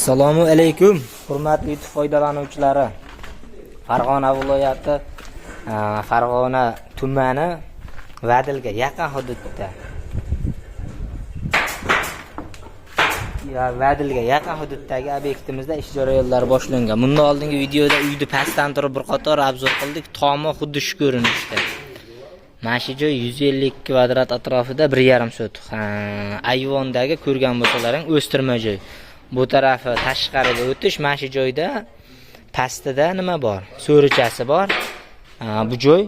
Assalomu alaykum, hurmatli YouTube foydalanuvchilari. Farg'ona viloyati, Farg'ona tumani Vadilga yaqin hududda. Vadilga yaqin hududdagi obyektimizda ish jarayonlari boshlangan. Bundan oldingi videoda uyni pastdan turib bir qator obzor qildik. Tomi xuddi shu ko'rinishda. Mana shu joy 150 kvadrat atrofida 1,5 sotuk. Ayvondagi ko'rgan bo'lsalaring o'stirma joy. Bu tarafi tashqariga o'tish, mana shu joyda pastida nima bor? So'richasi bor. Bu joy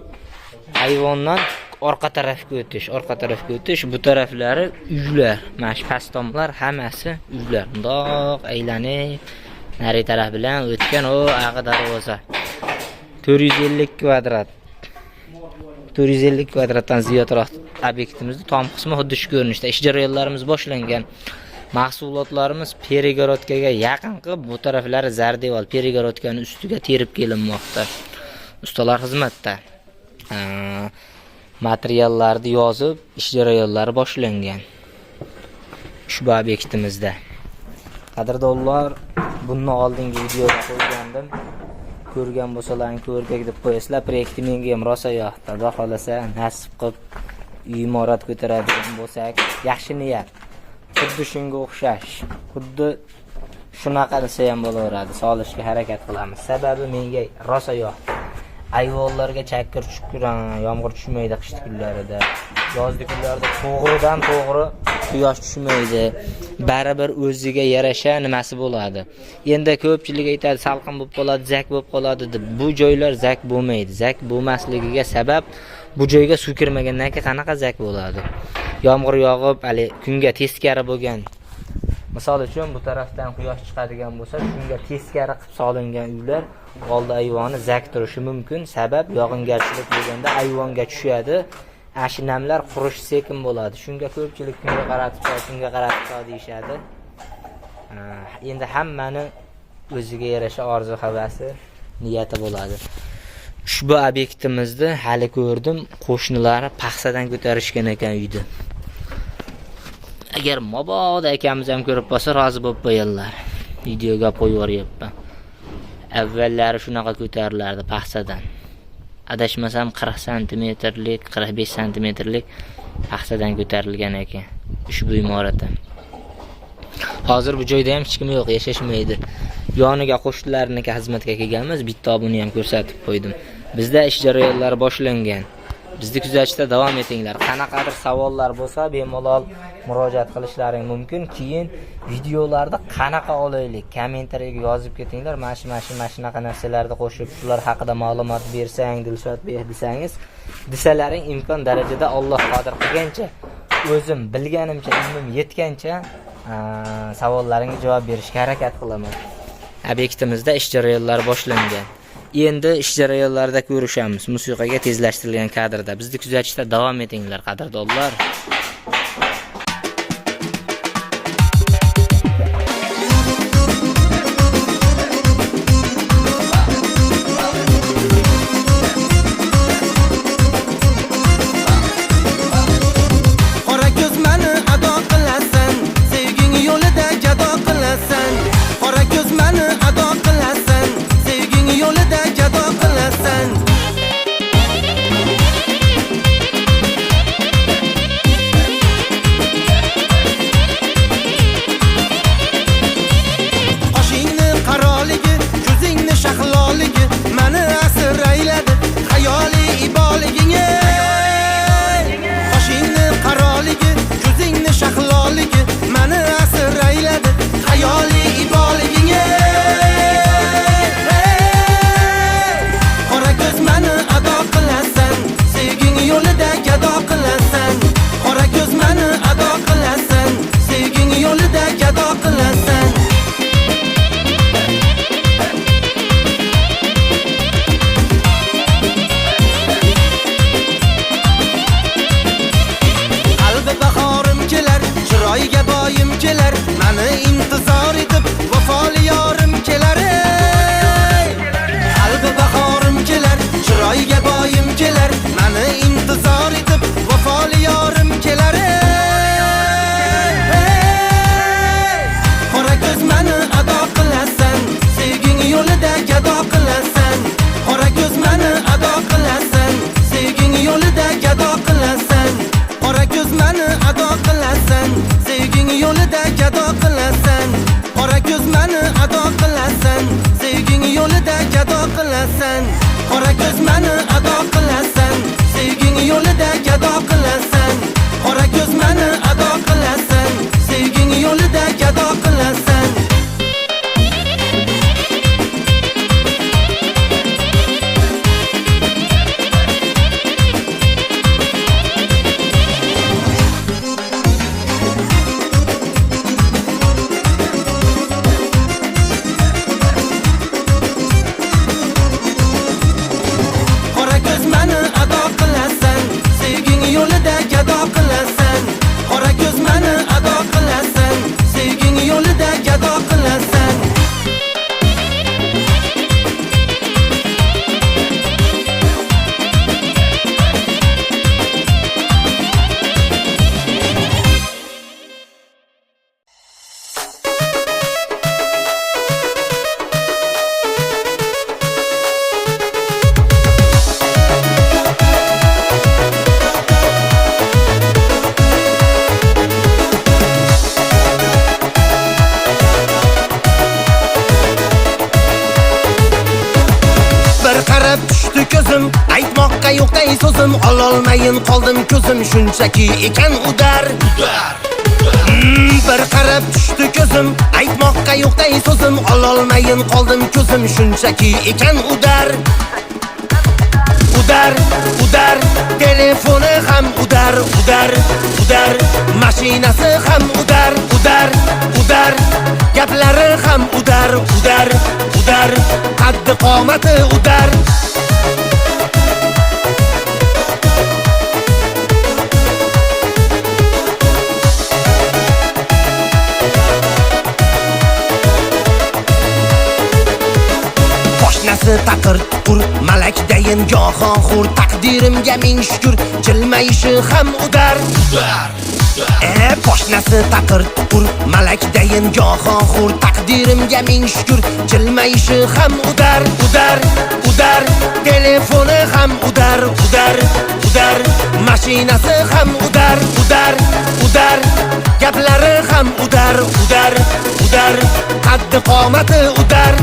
ayvondan orqa tarafga o'tish, bu taraflari uylar. Mana shu past tomlar hammasi uylar. Bundoq aylanib, nari taraf bilan o'tgan ag'i darvoza. 450 kvadrat. 450 kvadratdan ziyodroq obyektimizning tom qismi xuddi shu ko'rinishda. Ish jarayonlarimiz boshlangan. Mahsulotlarimiz Perigorodkaga yaqin qilib, bu taraflari zardeval Perigorodkaning ustiga terib kelinmoqda. Ustalar xizmatda. Materiallarni yozib, ish jarayonlari boshlangan. Ushbu obyektimizda. Qadrdonlar, bundan oldingi videoda qo'ygandim. Ko'rgan bo'lsalaring ko'rgak deb qo'yasizlar. Proyektim menga ham rosa yoqdi. Xudo xolasa nasib qilib imorat ko'taradigan bo'lsak, yaxshi niyat. Xuddi shunga o'xshash. Xuddi shunaqa desa ham bo'laveradi. Solishga harakat qilamiz. Sababi menga rosa yoqdi. Ayvonlarga chakir tushib, yomg'ir tushmaydi qish kunlarida. Yozgi kunlarda to'g'ridan to'g'ri quyosh tushmaydi. Baribir o'ziga yarasha nimasi bo'ladi. Endi ko'pchilik aytadi, salqin bo'lib qoladi, zak bo'lib qoladi deb. Bu joylar zak bo'lmaydi. Zak bo'lmasligiga sabab bu joyga suv kirmagandan keyin qanaqa zak bo'ladi? Yomg'ir yog'ib, hali kunga teskari bo'lgan. Misol uchun bu tarafdan quyosh chiqadigan bo'lsa, shunga teskari qilib solingan uylar oldi ayvoni zak turishi mumkin. Sabab yog'ingarchilik bo'lganda ayvonga tushadi. Ashi namlar qurish sekin bo'ladi. Shunga ko'pchilik kunga qaratib deyshadi. Endi hammani o'ziga yarasha orzu havasi, niyati bo'ladi. Ushbu obyektimizni hali ko'rdim, qo'shnilari paxsadan ko'tarishgan ekan uyda. Agar mabodo akamiz ham ko'rib qolsa, rozi bo'lib qo'yinglar. Videoga qo'yib yuryapman. Avvallari shunaqa ko'tarilardi paxsadan. Adashmasam 40 santimetrlik, 45 santimetrlik paxsadan ko'tarilgan ekan. Ushbu imoratda. Hozir bu joyda ham hech kim yo'q, yashashmaydi. Yoniga qo'shnilarniki xizmatga kelganmiz, bitta buni ham ko'rsatib qo'ydim. Bizda ish jarayonlari boshlangan. Bizni kuzatishda davom etinglar. Qanaqadir savollar bo'lsa, bemalol murojaat qilishlaring mumkin. Keyin videolarda qanaqa olaylik, kommentariyaga yozib ketinglar. Mana shunaqa narsalarni qo'shib, ular haqida ma'lumot bersang, Dilshod beh desangiz, desalaring imkon darajada Alloh qodir qilgancha, o'zim bilganimcha, ilmim yetgancha savollaringga javob berishga harakat qilaman. Obyektimizda ish jarayonlari boshlangan. Endi ish jarayonlarida ko'rishamiz. Musiqaga tezlashtirilgan kadrda. Bizni kuzatishda davom etinglar, qadrdonlar. Qora ko'z meni ado qilasan, sevging yo'lida jado qilasan. Qora ko'z meni ado qilasan, sevging yo'lida jado qilasan. ko'z meni ado qilasan, sevging yo'lida gado qilasan. Qora ko'z meni ado qilasan, sevging yo'lida gado qilasan. Qora ko'z meni ado qilasan, sevging yo'lida gado qilasan. Qora ko'z meni ado qilasan, sevging yo'lida gado qilasan. Qora ko'z meni ado qilasan, sevging yo'lida gado qilasan. Bir qarab tushdi ko'zim, aytmoqqa yo'qday so'zim, ololmayin qoldim ko'zim, shunchaki ekan udar. Bir qarab tushdi ko'zim, aytmoqqa yo'qday so'zim, ololmayin qoldim ko'zim, shunchaki ekan udar. Udar, udar, telefoni ham udar, udar, udar, mashinasi ham udar, udar, udar, gaplari ham udar, udar, udar, qaddi qomati udar. Poshnasi taqir tuqur, malakdayin gohon xur, taqdirimga ming shukr, jilmayishi ham udar. Poshnasi taqir tuqur, malakdayin gohon xur, taqdirimga ming shukr, jilmayishi ham udar, udar, udar, telefoni ham udar, udar, udar, mashinasi ham udar, udar, udar, gaplari ham udar, udar, udar, qaddi qomati udar.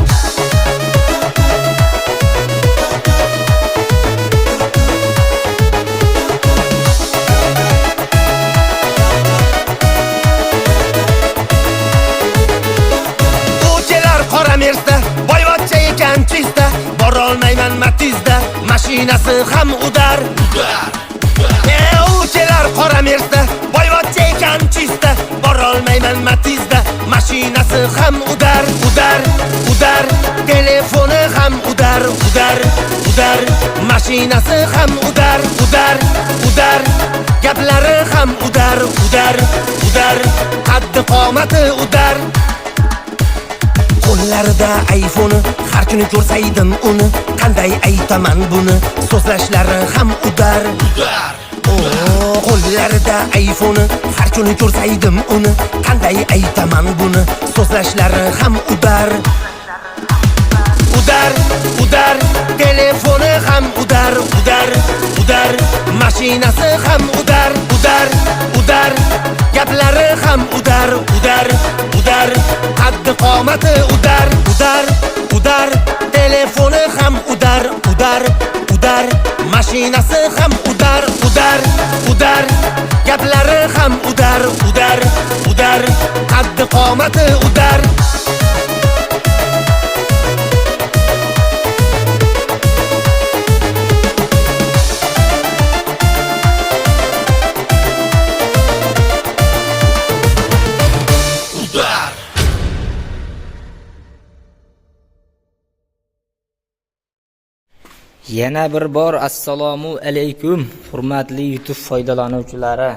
Qora Mersda, boyvachcha ekan chizda, borolmayman Matizda, mashinasi ham udar. U kelar qora Mersda, boyvachcha ekan chizda, borolmayman Matizda, mashinasi ham udar, udar, udar, telefoni ham udar, udar, udar, mashinasi ham udar, udar, udar, gaplari ham udar, udar, udar, qaddi qomati udar. Qo'llarida iPhone, har kuni ko'rsaydim uni, qanday aytaman buni, so'zlashlari ham udar. Qo'llarida iPhone, har kuni ko'rsaydim uni, qanday aytaman buni, so'zlashlari ham udar. Udar, udar, telefoni ham udar, udar, udar, mashinasi ham udar, udar, udar, gaplari ham udar, udar, udar, qaddi qomati udar, udar, udar, telefoni ham udar, udar, udar, mashinasi ham udar, udar, udar, gaplari ham udar, udar, udar, qaddi qomati udar. Yana bir bor assalomu alaykum hurmatli YouTube foydalanuvchilari.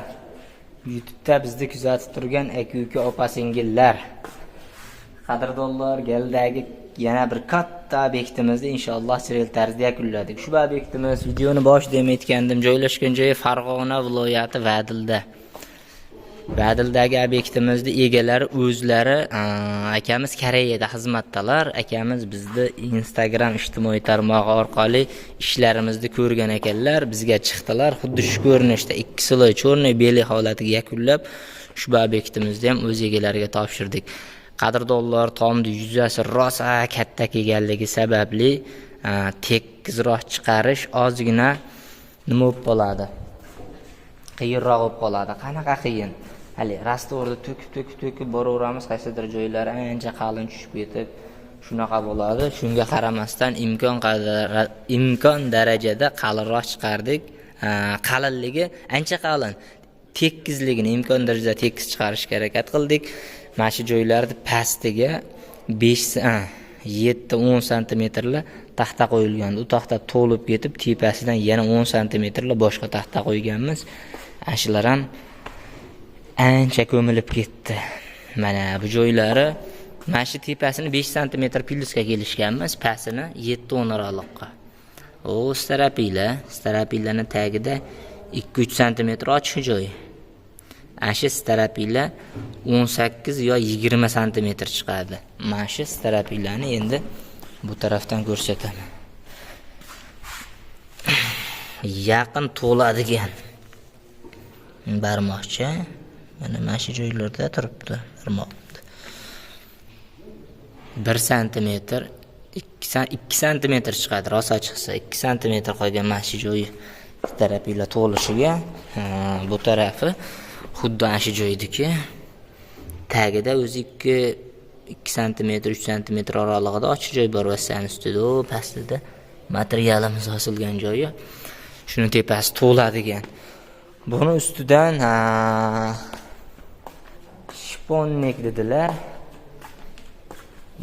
YouTube'da bizni kuzatib turgan aka-uka opa-singillar. Qadrdonlar, galdagi yana bir katta obyektimizni inshaalloh serial tarzda yakunladik. Shu obyektimiz videoni boshida ham aytgandim, joylashgan joyi Farg'ona viloyati Vadilda. Vadildagi obyektimizni egalari o'zlari akamiz Koreyada xizmatdalar. Akamiz bizni Instagram ijtimoiy tarmog'i orqali ishlarimizni ko'rgan ekanlar, bizga chiqdilar. Xuddi shu ko'rinishda 2 sloy cho'rniy beli holatiga yakunlab, shu obyektimizni ham o'z egalariga topshirdik. Qadrdonlar tomni yuzasi rosa katta kelganligi sababli tekizroq chiqarish ozgina nima bo'lib qoladi? Qiyinroq bo'lib qoladi. Qanaqa qiyin? Hali rastorda to'kib boraveramiz, qaysidir joylari ancha qalin tushib ketib, shunaqa bo'ladi. Shunga qaramasdan imkon darajada qalinroq chiqardik. Qalinligi ancha qalin. Tekizligini imkon darajada tekis chiqarishga harakat qildik. Mana shu joylarda pastiga 7-10 santimetrli taxta qo'yilgan. U taxta to'lib ketib, tepasidan yana 10 santimetrli boshqa taxta qo'yganmiz. Ashlar ham ancha ko'milib ketdi. Mana bu joylari mana shu tepasini 5 santimetr plyusga kelishganmiz, pastini 7-10 aralıqqa. O starapilaning tagida 2-3 santimetr ochiq joy. Ashi starapila 18 yo 20 santimetr chiqadi. Mana shu starapilani endi bu tarafdan ko'rsataman. Yaqin to'ladigan barmoqcha. Mana shu joylarda turibdi barmoq. 1 santimetr 2 santimetr chiqadi, rosa chiqsa 2 santimetr qolgan mana shu joyi starapila to'lishiga bu tarafi xuddi ana shu joydiki, tagida o'zi 2 santimetr 3 santimetr oralig'ida ochiq joy bor, vasani ustida, pastida materialimiz osilgan joyi. Shuni tepasi to'ladigan. Buni ustidan shponnik dedilar.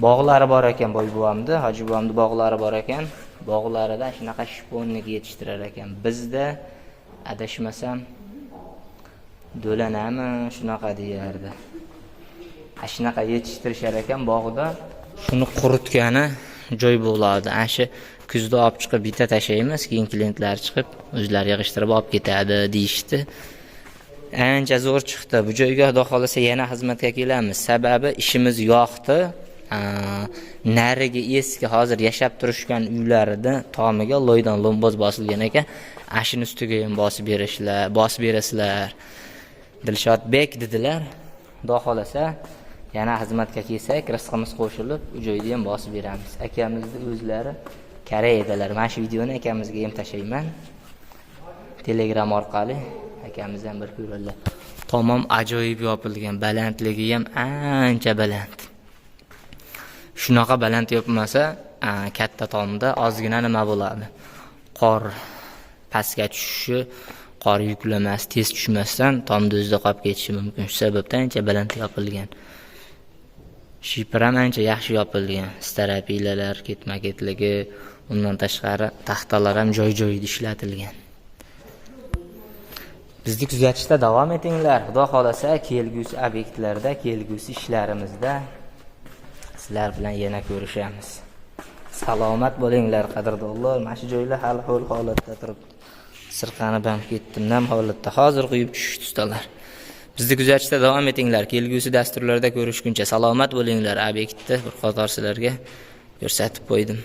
Bog'lari bor ekan boy buvamda, hoji buvamda bog'lari bor ekan. Bog'larida shunaqa shponnik yetishtirar ekan. Bizda adashmasam do'lanami shunaqa deyardi. Shunaqa yetishtirishar ekan bog'da. Shuni quritgani joy bo'ladi. Ashi kuzda olib chiqib bitta tashlaymiz, keyin klientlar chiqib o'zlari yig'ishtirib olib ketadi deyishdi. Ancha zo'r chiqdi. Bu joyga xudo xolasa yana xizmatga kelamiz. Sababi ishimiz yo'qdi. Nariga eski hozir yashab turishgan uylarida tomiga loydan lomboz bosilgan ekan. Ashini ustiga ham bosib berasizlar. Dilshodbek dedilar. Xudo xolasa yana xizmatga kelsak, rizqimiz qo'shilib, u joyda ham bosib beramiz. Akamizni o'zlari Koreyadalar. Mana shu videoni akamizga ham tashlayman. Telegram orqali akamiz ham bir ko'radilar. Tomom ajoyib yopilgan, balandligi ham ancha baland. Shunaqa baland yopmasa, katta tomda ozgina nima bo'ladi? Qor pastga tushishi, qor yuklamas, tez tushmasdan tomda o'zida qolib ketishi mumkin. Shu sababdan ancha baland yopilgan. Shipir ham ancha yaxshi yopilgan. Starapilalar ketma-ketligi, undan tashqari taxtalar ham joy-joyida ishlatilgan. Bizni kuzatishda davom etinglar. Xudo xolasa kelgusi obyektlarda, kelgusi ishlarimizda sizlar bilan yana ko'rishamiz. Salomat bo'linglar qadrdonlar. Mana shu joylar hali ho'l holatda turibdi. Sirqanib ham ketdim, nam holatda. Hozir quyib tushishdi ustalar. Bizni kuzatishda davom etinglar. Kelgusi dasturlarda ko'rishguncha salomat bo'linglar. Obyektni bir qator sizlarga ko'rsatib qo'ydim.